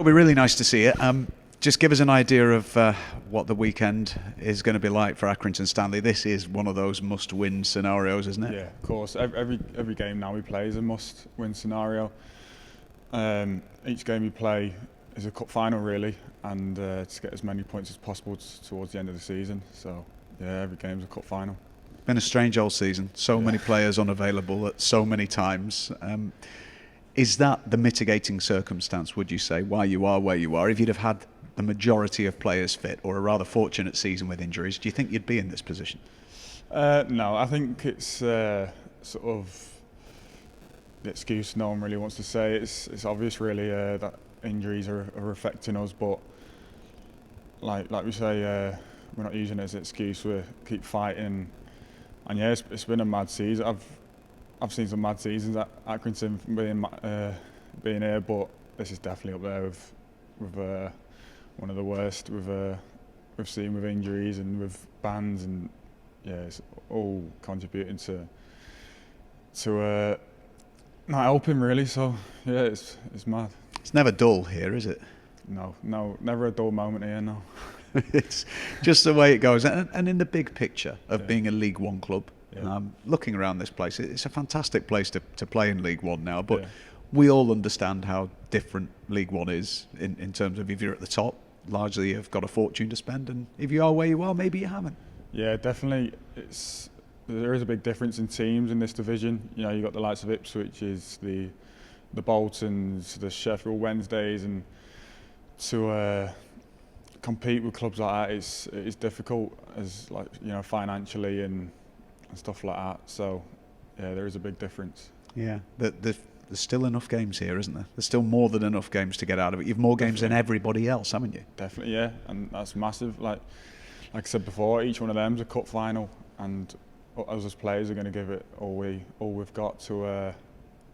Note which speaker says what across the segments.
Speaker 1: It'll be really nice to see it. Just give us an idea of what the weekend is going to be like for Accrington Stanley. This is one of those must-win scenarios, isn't it?
Speaker 2: Yeah, of course. Every game now we play is a must-win scenario. Each game we play is a cup final, really, and to get as many points as possible towards the end of the season. So, yeah, every game's a cup final.
Speaker 1: Been a strange old season. So many players unavailable at so many times. Is that the mitigating circumstance, would you say, why you are where you are? If you'd have had the majority of players fit, or a rather fortunate season with injuries, do you think you'd be in this position?
Speaker 2: No, I think it's sort of the excuse no one really wants to say. It's obvious, really, that injuries are affecting us, but like we say, we're not using it as an excuse. We keep fighting, and yeah, it's been a mad season. I've seen some mad seasons at Accrington being here, but this is definitely up there with one of the worst we've seen with injuries and with bans, and yeah, it's all contributing to not helping, really. So yeah, it's mad.
Speaker 1: It's never dull here, is it?
Speaker 2: No, never a dull moment here. No.
Speaker 1: It's just the way it goes, and in the big picture of being a League One club.
Speaker 2: Yeah.
Speaker 1: Looking around this place, it's a fantastic place to play in League One now, but we all understand how different League One is in terms of if you're at the top, largely you've got a fortune to spend, and if you are where you are, maybe you haven't. Yeah,
Speaker 2: definitely. There is a big difference in teams in this division. You know, you've got the likes of Ipswich, the Boltons, the Sheffield Wednesdays, and to compete with clubs like that is difficult, as financially and stuff like that. So yeah, there is a big difference.
Speaker 1: Yeah, there's still enough games here, isn't there? There's still more than enough games to get out of it. You've more games than everybody else, haven't you?
Speaker 2: Definitely, yeah, and that's massive. Like I said before, each one of them's a cup final, and us as players are going to give it all we've got to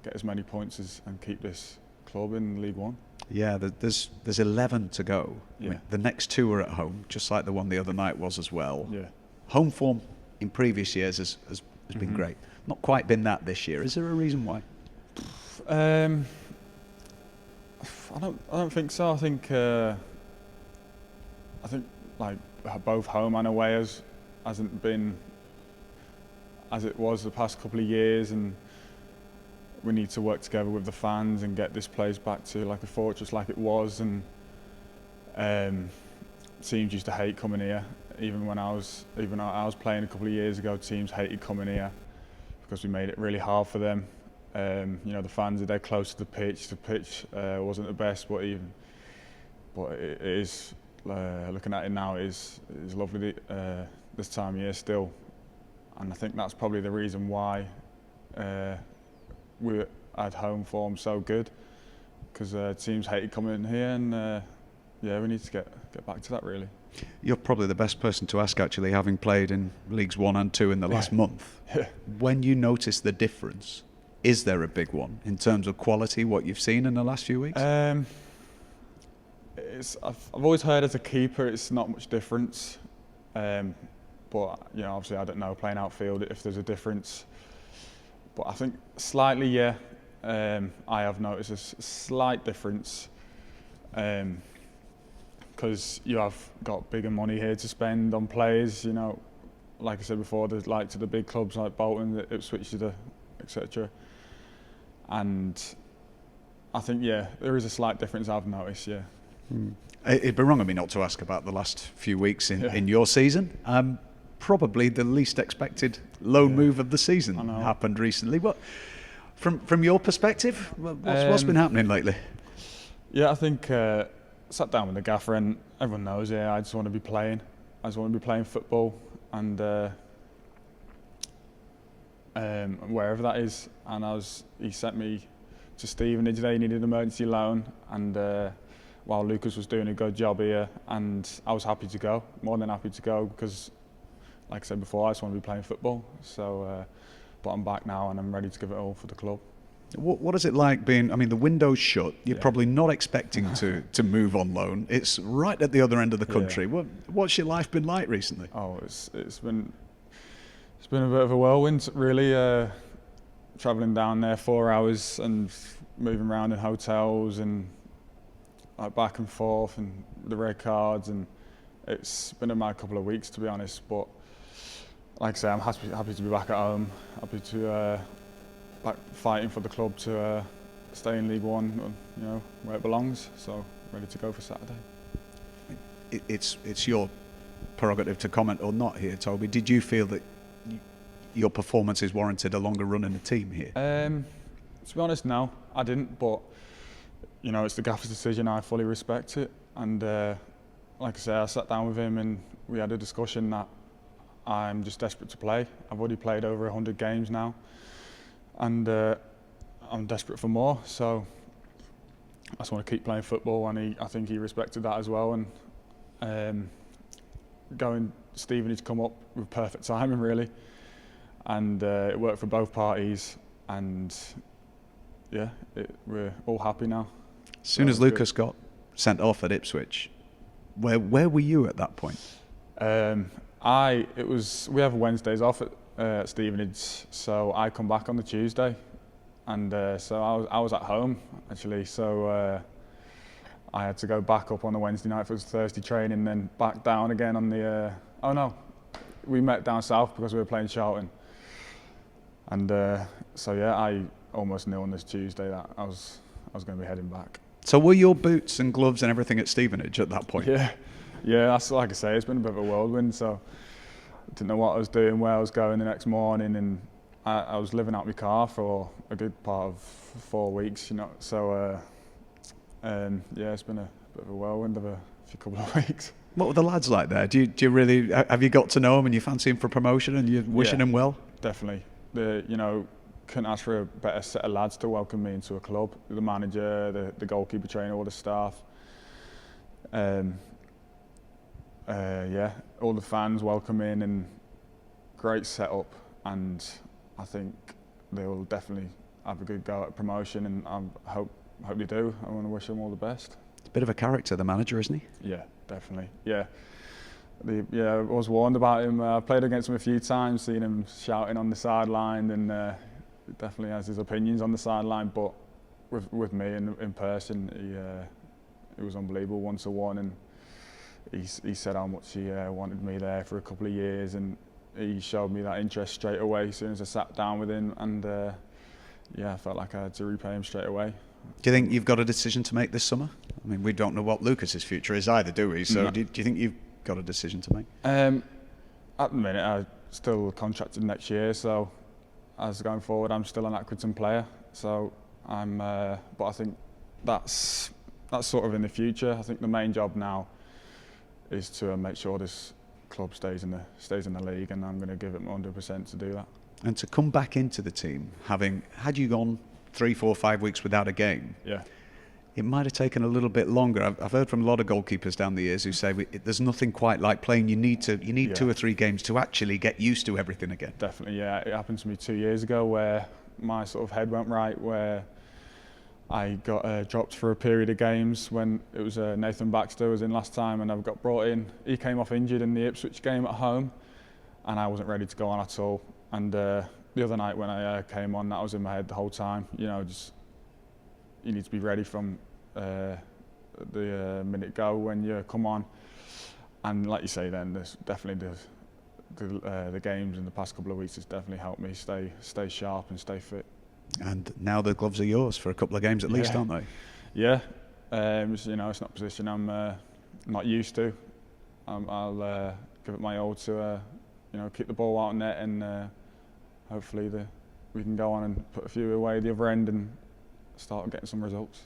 Speaker 2: get as many points and keep this club in League One.
Speaker 1: Yeah, there's 11 to go.
Speaker 2: Yeah.
Speaker 1: I mean, the next two are at home, just like the one the other night was as well.
Speaker 2: Yeah.
Speaker 1: Home form in previous years has been great. Not quite been that this year. Is there a reason why?
Speaker 2: I don't think so. I think like both home and away hasn't been as it was the past couple of years, and we need to work together with the fans and get this place back to like a fortress like it was. And teams used to hate coming here. Even when I was playing a couple of years ago, teams hated coming here because we made it really hard for them. The fans are dead close to the pitch. The pitch wasn't the best, but it is. Looking at it now, it is lovely this time of year still, and I think that's probably the reason why we had home form so good, because teams hated coming in here, and we need to get back to that, really.
Speaker 1: You're probably the best person to ask, actually, having played in Leagues 1 and 2 in the last month.
Speaker 2: Yeah.
Speaker 1: When you notice the difference, is there a big one in terms of quality, what you've seen in the last few weeks?
Speaker 2: I've always heard as a keeper it's not much difference, but obviously I don't know playing outfield if there's a difference. But I think slightly, yeah. I have noticed a slight difference. Because you have got bigger money here to spend on players, like I said before, there's like to the big clubs like Bolton, Ipswich, etc. And I think, there is a slight difference I've noticed, yeah.
Speaker 1: It'd be wrong of me not to ask about the last few weeks in your season. Probably the least expected loan move of the season happened recently. What, from your perspective, what's been happening lately?
Speaker 2: Yeah, I think sat down with the gaffer, and everyone knows, I just want to be playing. I just want to be playing football, and wherever that is. And he sent me to Stevenage. They needed an emergency loan, and while Lucas was doing a good job here, and I was happy to go, more than happy to go, because, like I said before, I just want to be playing football. So, but I'm back now, and I'm ready to give it all for the club.
Speaker 1: What is it like being, the window's shut, you're probably not expecting to move on loan, it's right at the other end of the country. What's your life been like recently?
Speaker 2: Oh, it's been a bit of a whirlwind, really, travelling down there 4 hours and moving around in hotels, and like back and forth and the red cards, and it's been a mad couple of weeks, to be honest. But like I say, I'm happy to be back at home, happy to back fighting for the club to stay in League One, where it belongs. So ready to go for Saturday.
Speaker 1: It's your prerogative to comment or not here, Toby. Did you feel that your performances warranted a longer run in the team here?
Speaker 2: To be honest, no, I didn't. But it's the gaffer's decision. I fully respect it. And like I say, I sat down with him and we had a discussion that I'm just desperate to play. I've already played over 100 games now, and I'm desperate for more. So I just want to keep playing football, and I think he respected that as well. And going Stevenage come up with perfect timing, really, and it worked for both parties. And yeah, we're all happy now.
Speaker 1: As soon as Lucas got sent off at Ipswich, where were you at that point?
Speaker 2: We have Wednesdays off at Stevenage, so I come back on the Tuesday, and so I was at home actually. So I had to go back up on the Wednesday night for the Thursday training, then back down again on the. We met down south because we were playing Charlton, and so yeah, I almost knew on this Tuesday that I was going to be heading back.
Speaker 1: So were your boots and gloves and everything at Stevenage at that point?
Speaker 2: Yeah, that's like I say, it's been a bit of a whirlwind. So I didn't know what I was doing, where I was going the next morning, and I was living out my car for a good part of 4 weeks, So yeah, it's been a bit of a whirlwind of a few couple of weeks. What
Speaker 1: were the lads like there? Do you really have you got to know them and you fancy them for promotion and you're wishing them well?
Speaker 2: Definitely. Couldn't ask for a better set of lads to welcome me into a club. The manager, the goalkeeper trainer, all the staff. All the fans welcoming and great setup, and I think they will definitely have a good go at promotion, and I hope they do. I want to wish them all the best.
Speaker 1: It's a bit of a character, the manager, isn't he?
Speaker 2: Yeah, definitely. Yeah. I was warned about him. I played against him a few times, seen him shouting on the sideline, and he definitely has his opinions on the sideline. But with me in person, he was unbelievable, 1-to-1, and he said how much he wanted me there for a couple of years, and he showed me that interest straight away as soon as I sat down with him, and I felt like I had to repay him straight away.
Speaker 1: Do you think you've got a decision to make this summer? I mean, we don't know what Lucas's future is either, do we? So do you think you've got a decision to make?
Speaker 2: At the minute, I'm still contracted next year, so as going forward, I'm still an Accrington player. So but I think that's sort of in the future. I think the main job now is to make sure this club stays in the league, and I'm going to give it 100% to do that.
Speaker 1: And to come back into the team, having had you gone 3, 4, 5 weeks without a game, it might have taken a little bit longer. I've heard from a lot of goalkeepers down the years who say there's nothing quite like playing. You need 2 or 3 games to actually get used to everything again.
Speaker 2: Definitely, yeah. It happened to me 2 years ago where my sort of head went right, where I got dropped for a period of games when it was Nathan Baxter was in last time, and I got brought in. He came off injured in the Ipswich game at home, and I wasn't ready to go on at all. And the other night when I came on, that was in my head the whole time. Just you need to be ready from the minute go when you come on. And like you say, then there's definitely the games in the past couple of weeks has definitely helped me stay sharp and stay fit.
Speaker 1: And now the gloves are yours for a couple of games at least, aren't they?
Speaker 2: Yeah. It's not a position I'm not used to. I'll give it my all to keep the ball out of net, and hopefully we can go on and put a few away the other end and start getting some results.